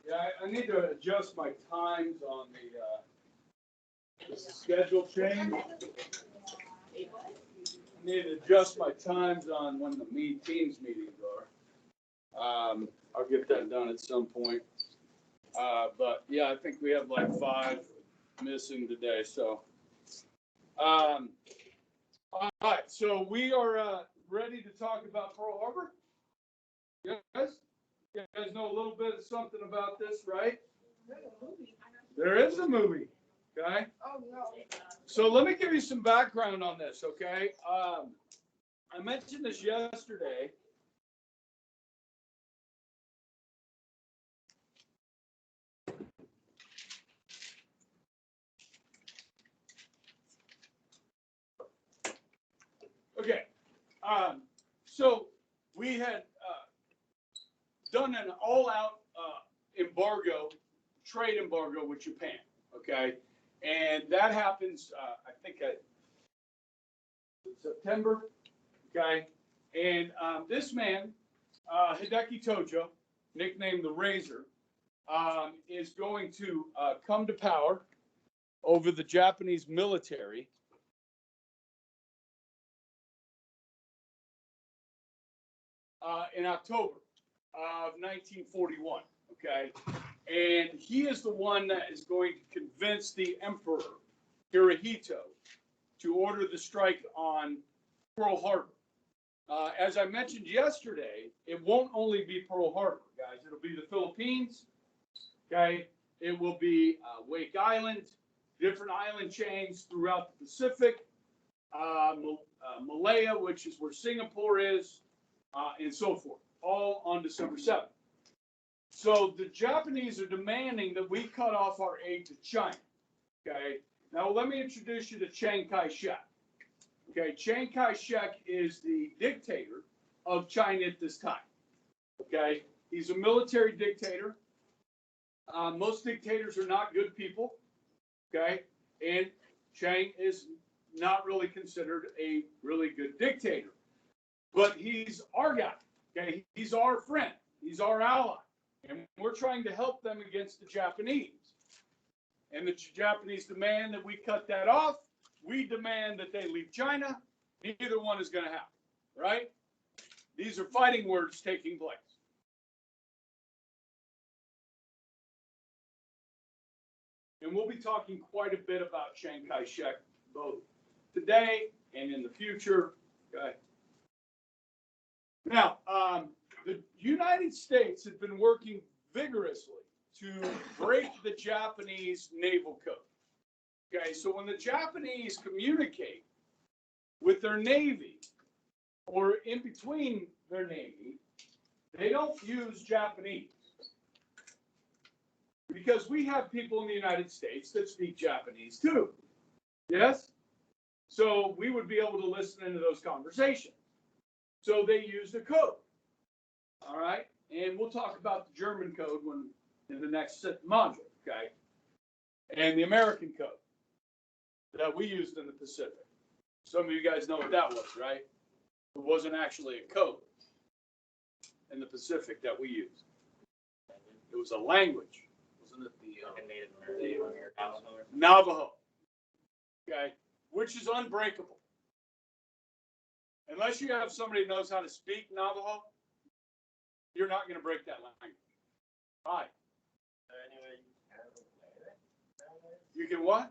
Yeah, I need to adjust my times on the schedule change. I need to adjust my times on when the teams meetings are. I'll get that done at some point. But yeah, I think we have like 5 missing today. So, all right. So we are ready to talk about Pearl Harbor. Yes. You guys know a little bit of something about this, right? There is a movie. Okay. Oh no. So let me give you some background on this. Okay. I mentioned this yesterday. Okay. So we had done an all-out embargo, trade embargo with Japan. Okay. And that happens, I think, September. Okay. And this man, Hideki Tojo, nicknamed the Razor, is going to come to power over the Japanese military. In October of 1941, okay? And he is the one that is going to convince the Emperor, Hirohito, to order the strike on Pearl Harbor. As I mentioned yesterday, it won't only be Pearl Harbor, guys. It'll be the Philippines, okay? It will be Wake Island, different island chains throughout the Pacific, Malaya, which is where Singapore is, and so forth, all on December 7th. So the Japanese are demanding that we cut off our aid to China, okay? Now, let me introduce you to Chiang Kai-shek. Okay, Chiang Kai-shek is the dictator of China at this time, okay? He's a military dictator. Most dictators are not good people, okay? And Chiang is not really considered a really good dictator. But he's our guy, okay? He's our friend. He's our ally. And we're trying to help them against the Japanese. And the Japanese demand that we cut that off. We demand that they leave China. Neither one is going to happen, right? These are fighting words taking place. And we'll be talking quite a bit about Chiang Kai-shek both today and in the future, okay? Now, the United States has been working vigorously to break the Japanese naval code. Okay, so when the Japanese communicate with their Navy or in between their Navy, they don't use Japanese. Because we have people in the United States that speak Japanese too. Yes? So we would be able to listen into those conversations. So they used a code. All right? And we'll talk about the German code when in the next module, okay? And the American code that we used in the Pacific. Some of you guys know what that was, right? It wasn't actually a code in the Pacific that we used. It was a language. Wasn't it the Native American? Navajo. Okay? Which is unbreakable. Unless you have somebody who knows how to speak Navajo, you're not going to break that language. Why? You can what?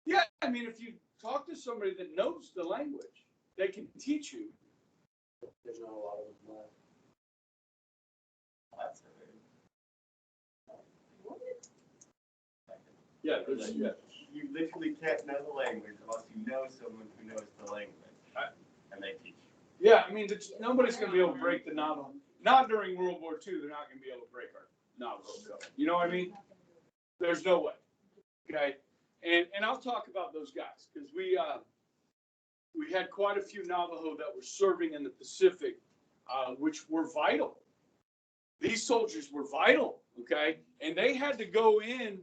Yeah, I mean, if you talk to somebody that knows the language, they can teach you. There's not a lot of them left. Yeah, you literally can't know the language unless you know someone who knows the language, and they teach you. Yeah, I mean, nobody's going to be able to break the Navajo. Not during World War II, they're not going to be able to break our Navajo code. You know what I mean? There's no way. Okay, and I'll talk about those guys because we had quite a few Navajo that were serving in the Pacific, which were vital. These soldiers were vital. Okay, and they had to go in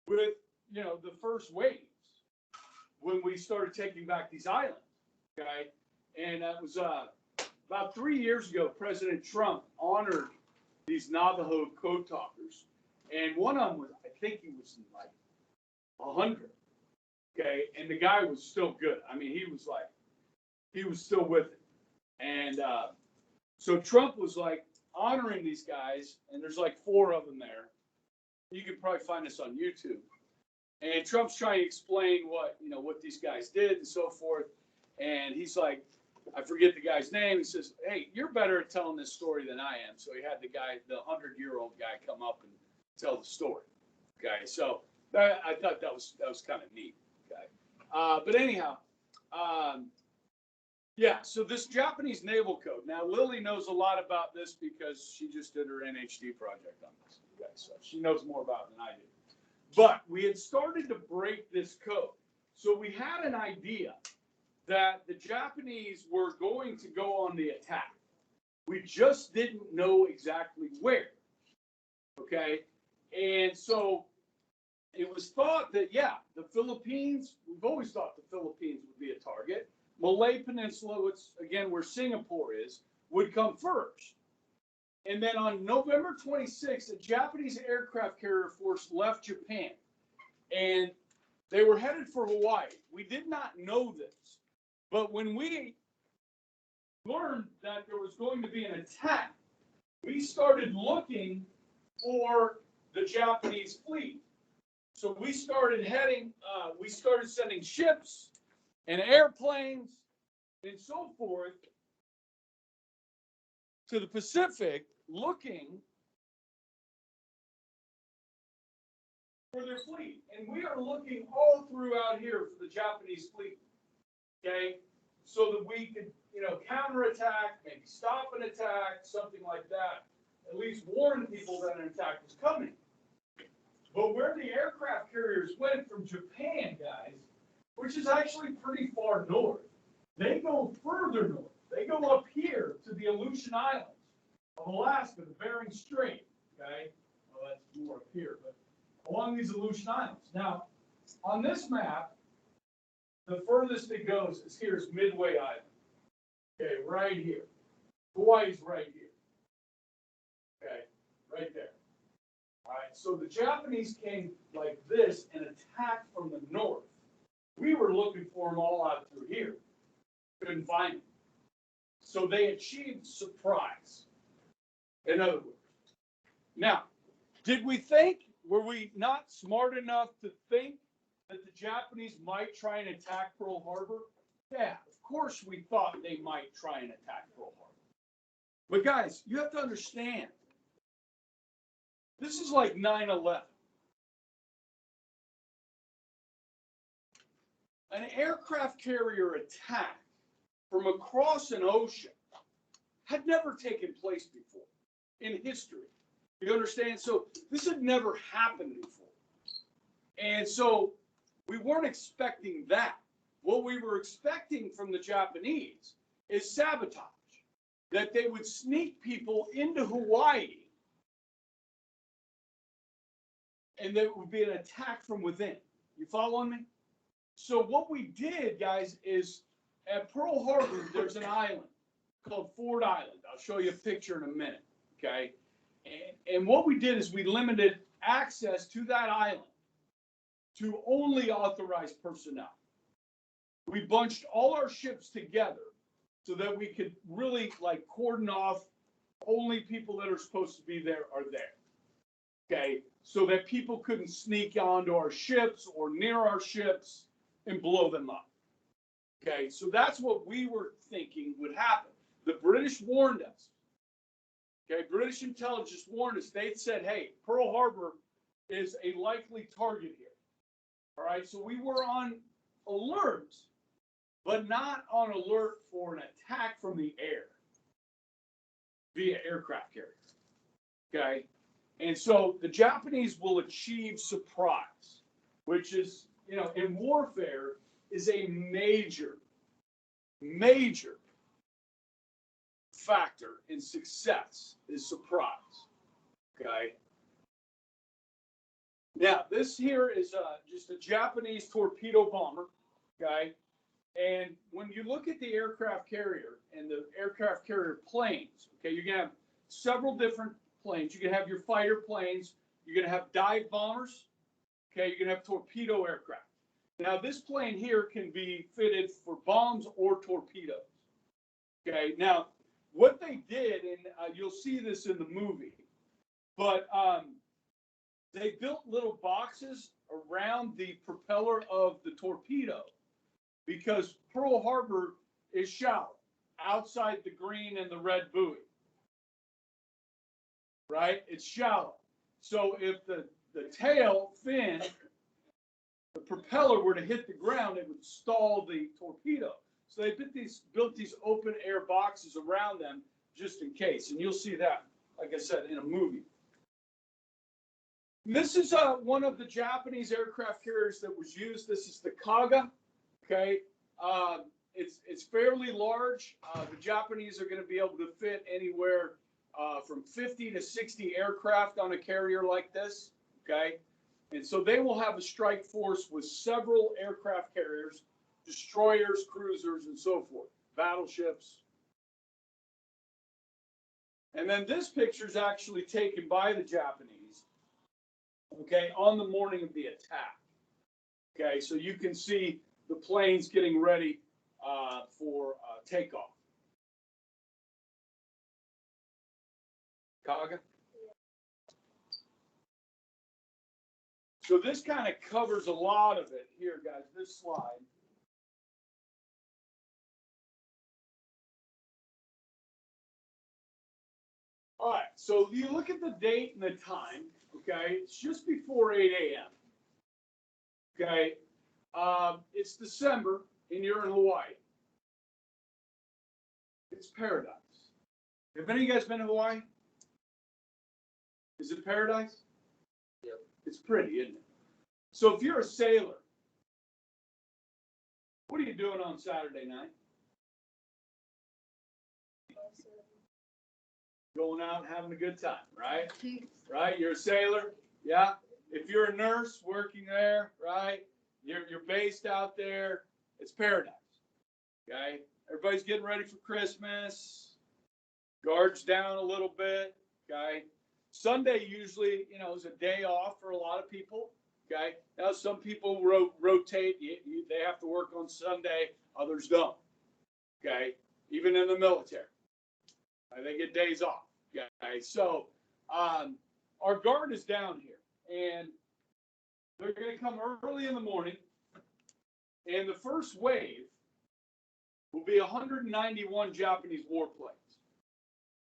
with the first waves when we started taking back these islands. Okay, and that was about 3 years ago. President Trump honored these Navajo code talkers, and one of them was, I think he was in like 100. Okay, and the guy was still good. I mean, he was still with it, and so Trump was like honoring these guys, and there's like 4 of them there. You can probably find this on YouTube. And Trump's trying to explain what these guys did and so forth. And he's like, I forget the guy's name. He says, "Hey, you're better at telling this story than I am." So he had the 100-year-old guy come up and tell the story. Okay, so I thought that was kind of neat. Okay, but anyhow, yeah. So this Japanese naval code. Now Lily knows a lot about this because she just did her NHD project on this. Okay, so she knows more about it than I do. But we had started to break this code. So we had an idea that the Japanese were going to go on the attack. We just didn't know exactly where. Okay? And so it was thought that, yeah, the Philippines, we've always thought the Philippines would be a target. Malay Peninsula, which, again, where Singapore is, would come first. And then on November 26th, a Japanese aircraft carrier force left Japan, and they were headed for Hawaii. We did not know this, but when we learned that there was going to be an attack, we started looking for the Japanese fleet. So we started sending ships and airplanes and so forth to the Pacific, looking for their fleet. And we are looking all throughout here for the Japanese fleet, okay? So that we could, counterattack, maybe stop an attack, something like that. At least warn people that an attack was coming. But where the aircraft carriers went from Japan, guys, which is actually pretty far north, they go further north. They go up here to the Aleutian Islands of Alaska, the Bering Strait, okay? Well, that's more up here, but along these Aleutian Islands. Now, on this map, the furthest it goes is here's Midway Island, okay, right here. Hawaii's right here, okay, right there. All right, so the Japanese came like this and attacked from the north. We were looking for them all out through here. Couldn't find them. So they achieved surprise, in other words. Now, were we not smart enough to think that the Japanese might try and attack Pearl Harbor? Yeah, of course we thought they might try and attack Pearl Harbor. But guys, you have to understand, this is like 9/11. An aircraft carrier attack from across an ocean had never taken place before in history. You understand? So this had never happened before. And so we weren't expecting that. What we were expecting from the Japanese is sabotage, that they would sneak people into Hawaii and there would be an attack from within. You following me? So what we did, guys, is at Pearl Harbor, there's an island called Ford Island. I'll show you a picture in a minute, okay? And what we did is we limited access to that island to only authorized personnel. We bunched all our ships together so that we could really cordon off only people that are supposed to be there are there, okay? So that people couldn't sneak onto our ships or near our ships and blow them up. Okay, so that's what we were thinking would happen. The British warned us. Okay, British intelligence warned us. They said, hey, Pearl Harbor is a likely target here. All right, so we were on alert, but not on alert for an attack from the air via aircraft carrier. Okay, and so the Japanese will achieve surprise, which is, in warfare, is a major factor in success is surprise. Okay. Now, this here is just a Japanese torpedo bomber. Okay. And when you look at the aircraft carrier and the aircraft carrier planes, okay, you're going to have several different planes. You're gonna have your fighter planes. You're gonna have dive bombers. Okay, you're gonna have torpedo aircraft. Now, this plane here can be fitted for bombs or torpedoes. Okay, now what they did, and you'll see this in the movie, but they built little boxes around the propeller of the torpedo because Pearl Harbor is shallow, outside the green and the red buoy. Right? It's shallow. So if the tail fin, the propeller were to hit the ground, it would stall the torpedo. So they built these open air boxes around them just in case. And you'll see that, like I said, in a movie. And this is one of the Japanese aircraft carriers that was used. This is the Kaga. Okay. It's fairly large. The Japanese are going to be able to fit anywhere from 50 to 60 aircraft on a carrier like this. Okay. And so they will have a strike force with several aircraft carriers, destroyers, cruisers, and so forth, battleships. And then this picture is actually taken by the Japanese, okay, on the morning of the attack. Okay, so you can see the planes getting ready for takeoff. Kaga? So this kind of covers a lot of it here, guys, this slide. All right, so you look at the date and the time, okay? It's just before 8 a.m. Okay, it's December and you're in Hawaii. It's paradise. Have any of you guys been to Hawaii? Is it paradise? Yep. It's pretty, isn't it? So if you're a sailor, what are you doing on Saturday night? Going out and having a good time, right? Right? You're a sailor, yeah. If you're a nurse working there, right? You're based out there. It's paradise. Okay. Everybody's getting ready for Christmas. Guards down a little bit. Okay. Sunday usually, is a day off for a lot of people. Okay. Now some people rotate. They have to work on Sunday. Others don't. Okay. Even in the military. They get days off. Okay, so our guard is down here, and they're going to come early in the morning, and the first wave will be 191 Japanese warplanes.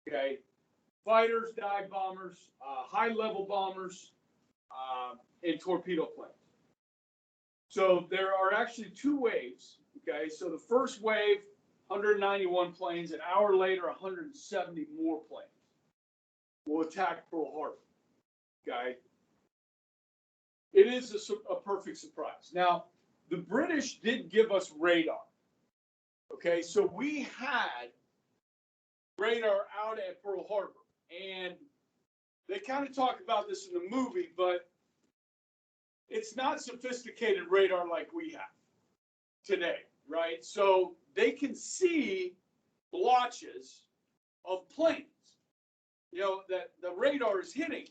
Okay, fighters, dive bombers, high-level bombers, and torpedo planes. So there are actually two waves. Okay, so the first wave, 191 planes. An hour later, 170 more planes will attack Pearl Harbor. Okay. It is a perfect surprise. Now, the British did give us radar. Okay, so we had radar out at Pearl Harbor. And they kind of talk about this in the movie, but it's not sophisticated radar like we have today, right? So they can see blotches of planes, that the radar is hitting.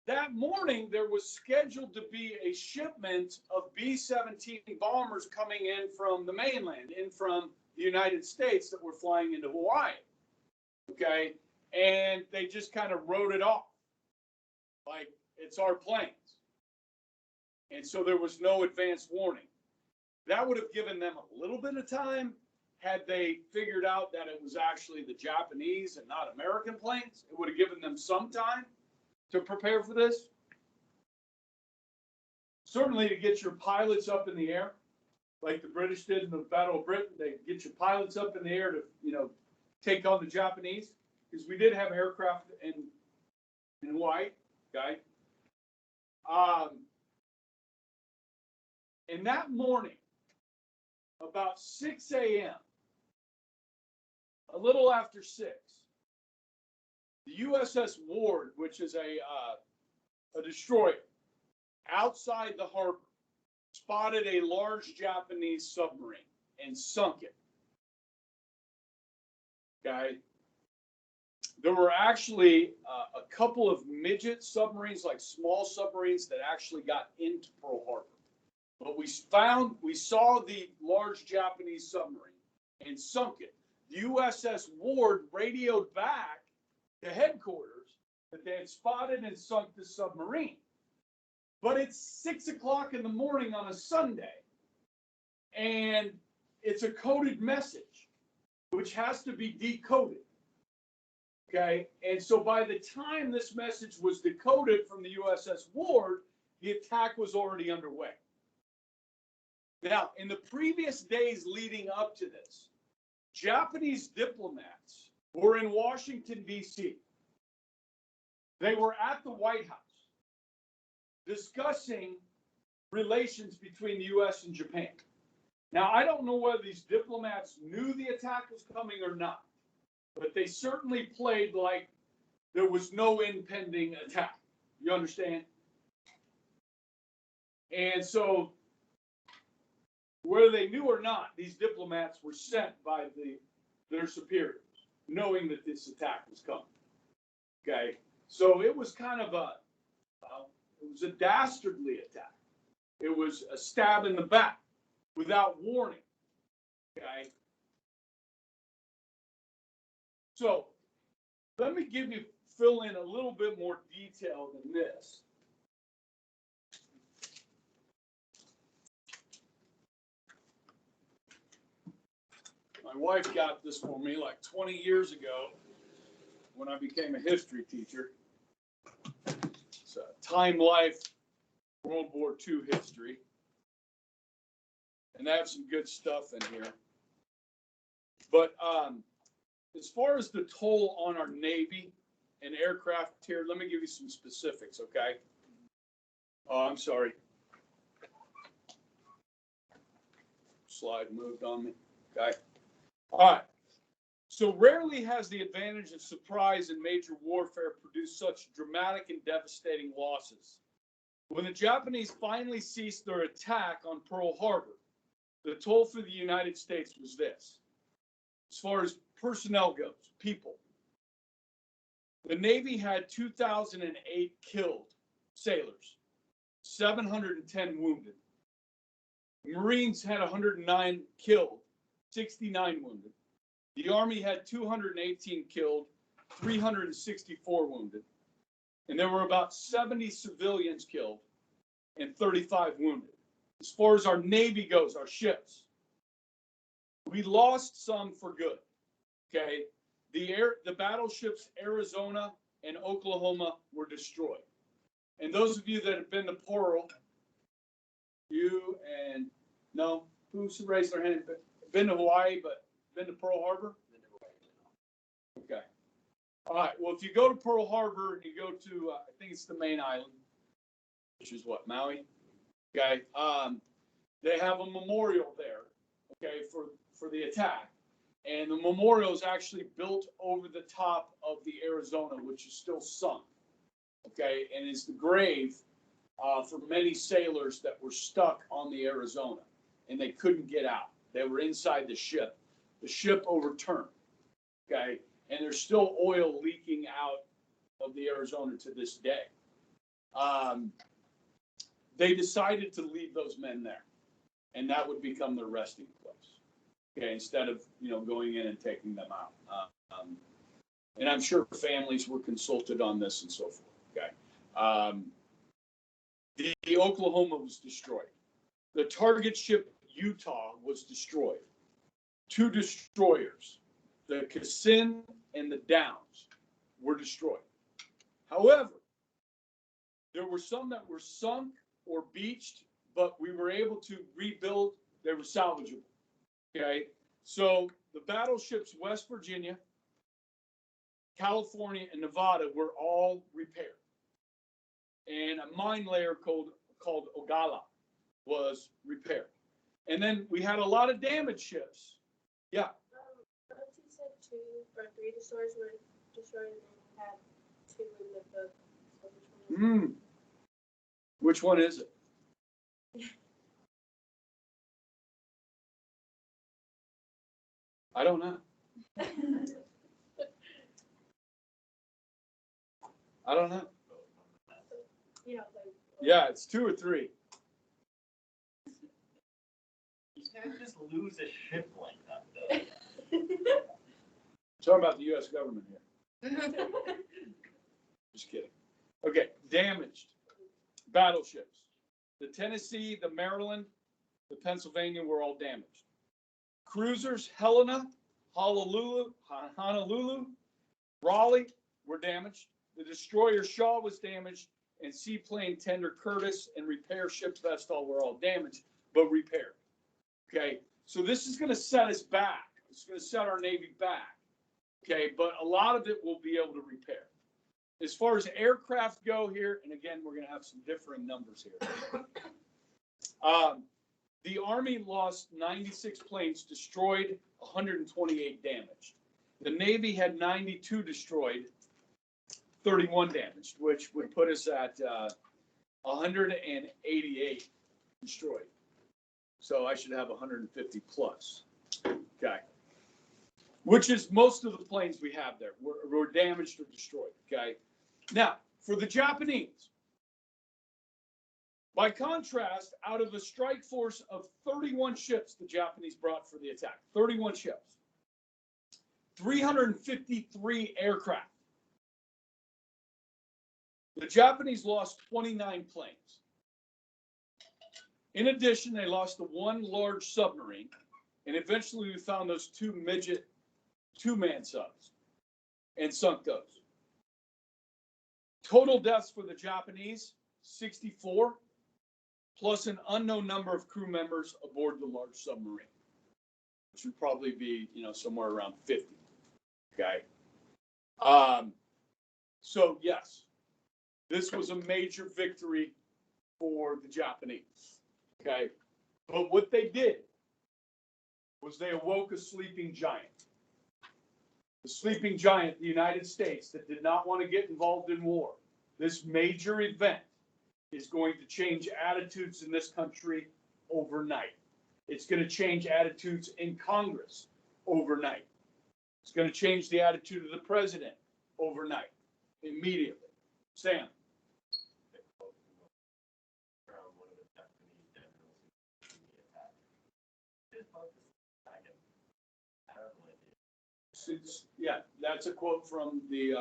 That morning, there was scheduled to be a shipment of B-17 bombers coming in from the mainland, in from the United States that were flying into Hawaii. Okay, and they just kind of wrote it off, like it's our planes. And so there was no advance warning. That would have given them a little bit of time had they figured out that it was actually the Japanese and not American planes. It would have given them some time to prepare for this. Certainly to get your pilots up in the air, like the British did in the Battle of Britain. They get your pilots up in the air to, take on the Japanese, because we did have aircraft in Hawaii, okay? And that morning, about 6 a.m., a little after 6, the USS Ward, which is a destroyer, outside the harbor, spotted a large Japanese submarine and sunk it. Okay. there were actually a couple of midget submarines, like small submarines, that actually got into Pearl Harbor. But we saw the large Japanese submarine and sunk it. The USS Ward radioed back to headquarters that they had spotted and sunk the submarine. But it's 6 o'clock in the morning on a Sunday, and it's a coded message, which has to be decoded. Okay, and so by the time this message was decoded from the USS Ward, the attack was already underway. Now, in the previous days leading up to this, Japanese diplomats were in Washington, D.C. They were at the White House discussing relations between the U.S. and Japan. Now, I don't know whether these diplomats knew the attack was coming or not, but they certainly played like there was no impending attack. You understand? And so, whether they knew or not, these diplomats were sent by their superiors, knowing that this attack was coming. Okay, so it was kind of it was a dastardly attack. It was a stab in the back without warning. Okay, so let me fill in a little bit more detail than this. My wife got this for me like 20 years ago when I became a history teacher. It's a Time Life World War II history. And I have some good stuff in here. But as far as the toll on our Navy and aircraft here, let me give you some specifics, okay? Oh, I'm sorry. Slide moved on me. Okay. All right. So rarely has the advantage of surprise in major warfare produced such dramatic and devastating losses. When the Japanese finally ceased their attack on Pearl Harbor, the toll for the United States was this. As far as personnel goes, people, the Navy had 2,008 killed sailors, 710 wounded. Marines had 109 killed, 69 wounded. The Army had 218 killed, 364 wounded. And there were about 70 civilians killed and 35 wounded. As far as our Navy goes, our ships, we lost some for good. Okay, the battleships Arizona and Oklahoma were destroyed. And those of you that have been to Pearl, you and no, who's raised their hand? Been to Hawaii, but been to Pearl Harbor? Okay. All right. Well, if you go to Pearl Harbor and you go to, I think it's the main island, which is what, Maui? Okay. They have a memorial there, okay, for the attack. And the memorial is actually built over the top of the Arizona, which is still sunk, okay, and is the grave for many sailors that were stuck on the Arizona, and they couldn't get out. They were inside the ship. The ship overturned, okay, and there's still oil leaking out of the Arizona to this day. They decided to leave those men there, and that would become their resting place. Okay, instead of going in and taking them out, and I'm sure families were consulted on this and so forth. Okay, the Oklahoma was destroyed. The target ship Utah was destroyed. 2 destroyers, the Cassin and the Downs, were destroyed. However, there were some that were sunk or beached, but we were able to rebuild. They were salvageable. Okay, so the battleships West Virginia, California, and Nevada were all repaired. And a mine layer called Ogalla was repaired. And then we had a lot of damaged ships. Yeah. You said 2 or 3 destroyers were destroyed, and then you had 2 in the book. So which one is it? I don't know. I don't know. You know, like. Yeah, it's 2 or 3. You can't just lose a ship like that, though. Talking about the U.S. government here. Just kidding. Okay, damaged battleships. The Tennessee, the Maryland, the Pennsylvania were all damaged. Cruisers Helena, Honolulu, Raleigh were damaged. The destroyer Shaw was damaged, and seaplane tender Curtis and repair ship Vestal were all damaged, but repaired. Okay, so this is going to set us back. It's going to set our Navy back. Okay, but a lot of it we'll be able to repair. As far as aircraft go here, and again, we're going to have some differing numbers here. The Army lost 96 planes destroyed, 128 damaged. The Navy had 92 destroyed, 31 damaged, which would put us at 188 destroyed. So I should have 150 plus. Okay. Which is most of the planes we have there were damaged or destroyed. Okay. Now, for the Japanese, by contrast, out of a strike force of 31 ships the Japanese brought for the attack, 31 ships, 353 aircraft. The Japanese lost 29 planes. In addition, they lost the one large submarine, and eventually we found those 2 midget 2-man subs and sunk those. Total deaths for the Japanese, 64, plus an unknown number of crew members aboard the large submarine, which would probably be, somewhere around 50. Okay. So yes, this was a major victory for the Japanese. Okay. But what they did was they awoke a sleeping giant. The sleeping giant, the United States, that did not want to get involved in war. This major event is going to change attitudes in this country overnight. It's going to change attitudes in Congress overnight. It's going to change the attitude of the president overnight, immediately. Sam. Yeah, that's a quote from the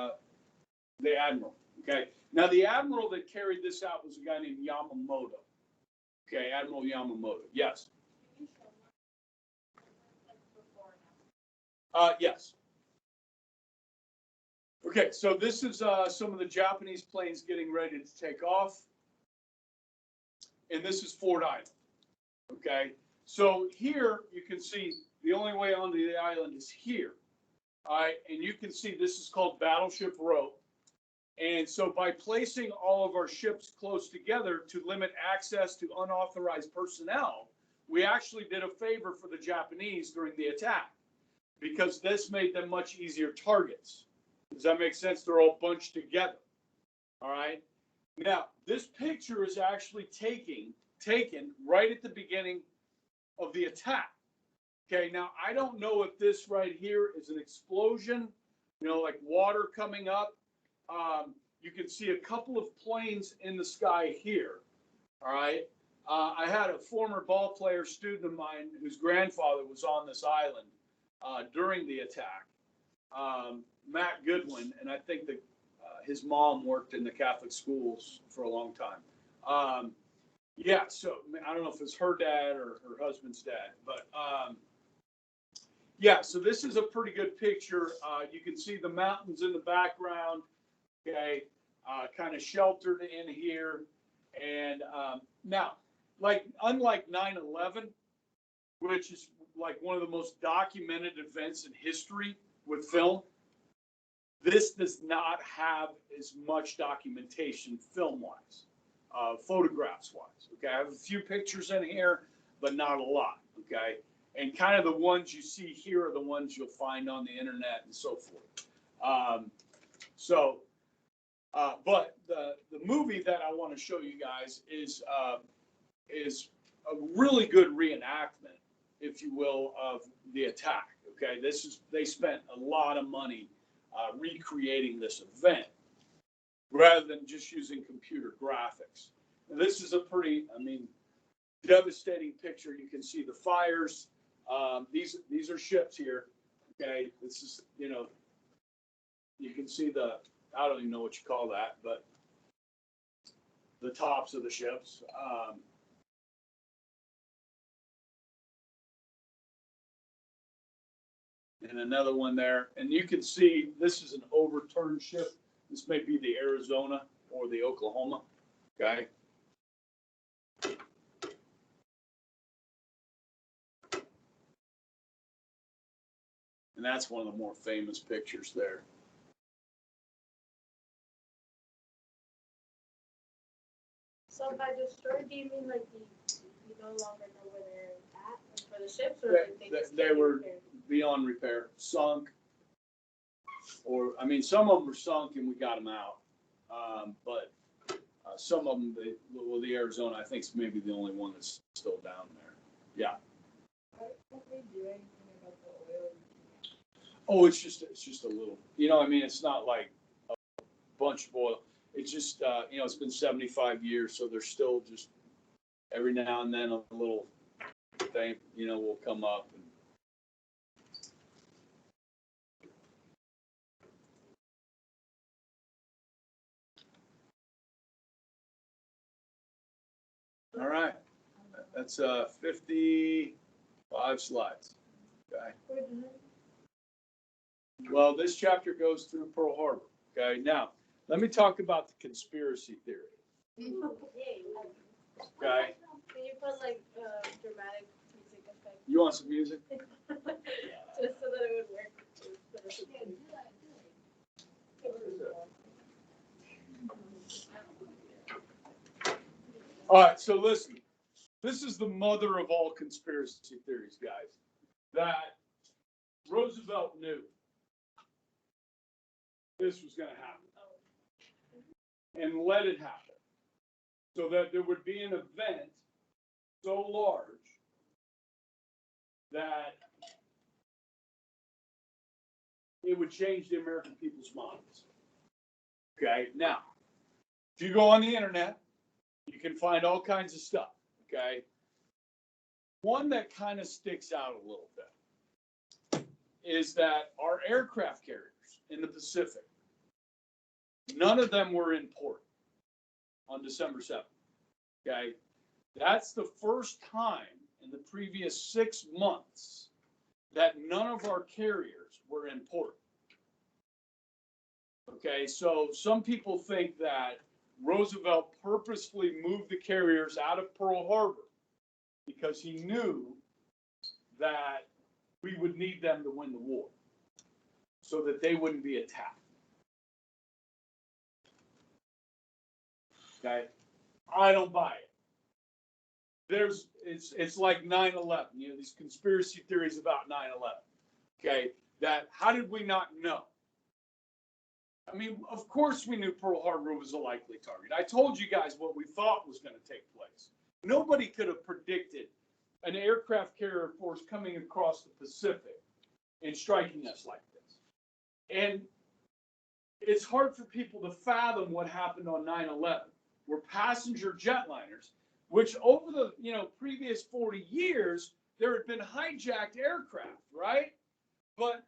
admiral. Okay. Now, the admiral that carried this out was a guy named Yamamoto. Okay, Admiral Yamamoto. Yes. Yes. Okay, so this is some of the Japanese planes getting ready to take off. And this is Ford Island. Okay, so here you can see the only way onto the island is here. All right, and you can see this is called Battleship Row. And so by placing all of our ships close together to limit access to unauthorized personnel, we actually did a favor for the Japanese during the attack because this made them much easier targets. Does that make sense? They're all bunched together. All right. Now, this picture is actually taken right at the beginning of the attack. Okay, now I don't know if this right here is an explosion, like water coming up. You can see a couple of planes in the sky here. All right. I had a former ball player student of mine whose grandfather was on this island during the attack, Matt Goodwin, and I think that his mom worked in the Catholic schools for a long time. Yeah, so I don't know if it's her dad or her husband's dad, but yeah, so this is a pretty good picture. You can see the mountains in the background, okay, kind of sheltered in here. And now, unlike 9/11, which is like one of the most documented events in history with film, this does not have as much documentation film-wise, photographs-wise. Okay, I have a few pictures in here, but not a lot. Okay, and kind of the ones you see here are the ones you'll find on the internet and so forth. But the movie that I want to show you guys is a really good reenactment, if you will, of the attack. Okay, they spent a lot of money recreating this event. rather than just using computer graphics. And this is a pretty, I mean, devastating picture. You can see the fires. These are ships here. Okay, this is, you know, you can see the, I don't even know what you call that, but the tops of the ships. And another one there. And you can see this is an overturned ship. This may be the Arizona or the Oklahoma. Okay. And that's one of the more famous pictures there. So by destroyed, do you mean like you no longer know where they're at, like for the ships, or They- they just they can't be were- repaired? Beyond repair, sunk, or, I mean, some of them were sunk and we got them out. But some of them, well, the Arizona, I think is maybe the only one that's still down there. Yeah. Don't they do anything about the oil? Oh, it's just a little, you know, I mean, it's not like a bunch of oil. It's just, you know, it's been 75 years, so there's still just every now and then a little thing, you know, will come up. And all right, that's 55 slides. Okay. Well, this chapter goes through Pearl Harbor. Okay, now let me talk about the conspiracy theory. Okay, Can you put like dramatic music effect? you want some music? Just so that it would work. All right, so listen, this is the mother of all conspiracy theories, guys. That Roosevelt knew this was going to happen and let it happen so that there would be an event so large that it would change the American people's minds. Okay, now, if you go on the internet, you can find all kinds of stuff. Okay, one that kind of sticks out a little bit is that our aircraft carriers in the Pacific, none of them were in port on December 7th. Okay, that's the first time in the previous 6 months that none of our carriers were in port. Okay, so some people think that Roosevelt purposefully moved the carriers out of Pearl Harbor because he knew that we would need them to win the war so that they wouldn't be attacked. Okay, I don't buy it. It's like 9/11, you know, these conspiracy theories about 9/11. Okay, that how did we not know? I mean, of course we knew Pearl Harbor was a likely target. I told you guys what we thought was going to take place. Nobody could have predicted an aircraft carrier force coming across the Pacific and striking us like this. And it's hard for people to fathom what happened on 9/11, where passenger jetliners, which over the previous 40 years, there had been hijacked aircraft, right? But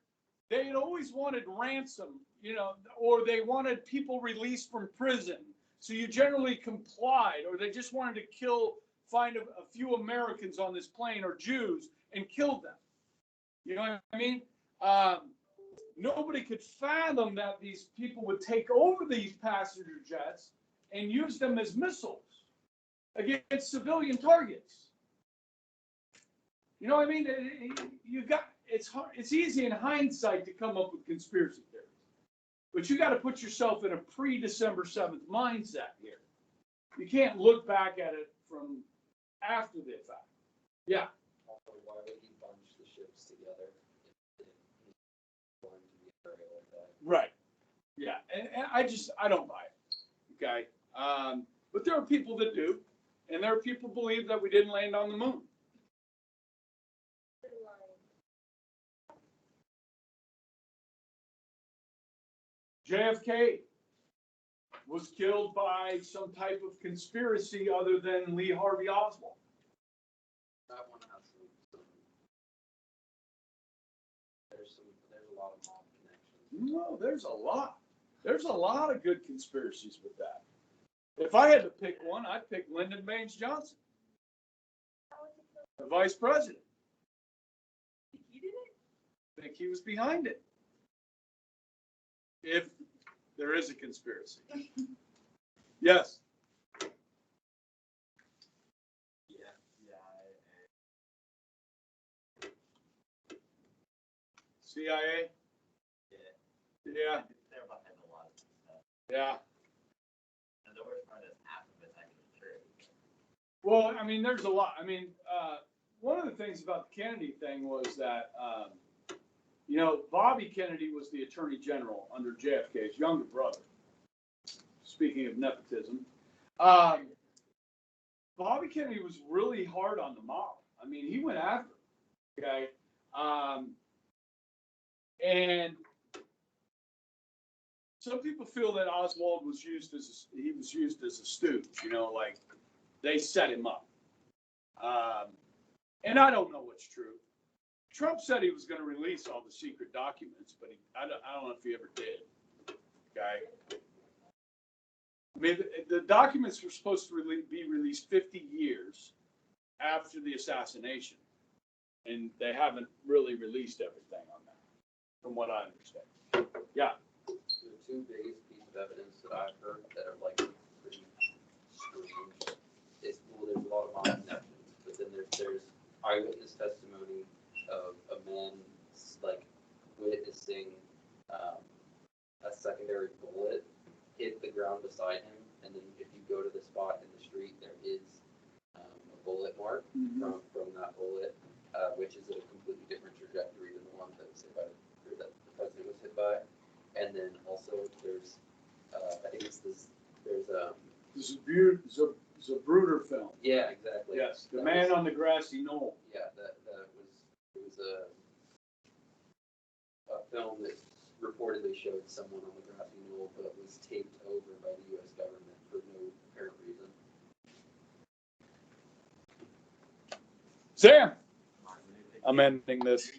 they had always wanted ransom, or they wanted people released from prison. So you generally complied, or they just wanted to find a few Americans on this plane or Jews and kill them. You know what I mean? Nobody could fathom that these people would take over these passenger jets and use them as missiles against civilian targets. You know what I mean? It's hard. It's easy in hindsight to come up with conspiracy theories, but you got to put yourself in a pre-December 7th mindset here. You can't look back at it from after the fact. Yeah. Also, why would he bunch the ships together if he's going to be a area like that? Right. Yeah. And I don't buy it. Okay. But there are people that do, and there are people who believe that we didn't land on the moon. JFK was killed by some type of conspiracy other than Lee Harvey Oswald. That one has there's a lot of mob connections. No, there's a lot. There's a lot of good conspiracies with that. If I had to pick one, I'd pick Lyndon Baines Johnson, How was it killed? the vice president. He did it? I think he was behind it. If there is a conspiracy. Yes. Yeah. CIA? Yeah, They're behind a lot of stuff. yeah. And the worst part is half of it's actually true. Well, I mean, there's a lot. I mean, one of the things about the Kennedy thing was that, Bobby Kennedy was the attorney general under JFK's younger brother. Speaking of nepotism, Bobby Kennedy was really hard on the mob. I mean, he went after him, okay? And some people feel that Oswald was used as a stooge, like they set him up. And I don't know what's true. Trump said he was going to release all the secret documents, but I don't know if he ever did. Okay. I mean, the documents were supposed to be released 50 years after the assassination, and they haven't really released everything on that, from what I understand. Yeah. The two biggest pieces of evidence that I've heard that are like pretty strange is, well, there's a lot of mob connections, but then there's eyewitness testimony of a man like witnessing a secondary bullet hit the ground beside him, and then if you go to the spot in the street, there is a bullet mark from that bullet, which is a completely different trajectory than the one that was hit by, or that the president was hit by. And then also there's, I think it's this, there's Zapruder film. yeah, exactly. Yes, the That man was- on the grassy knoll. Yeah, it was a film that reportedly showed someone on the grassy knoll, but was taped over by the U.S. government for no apparent reason. Sam, I'm ending this.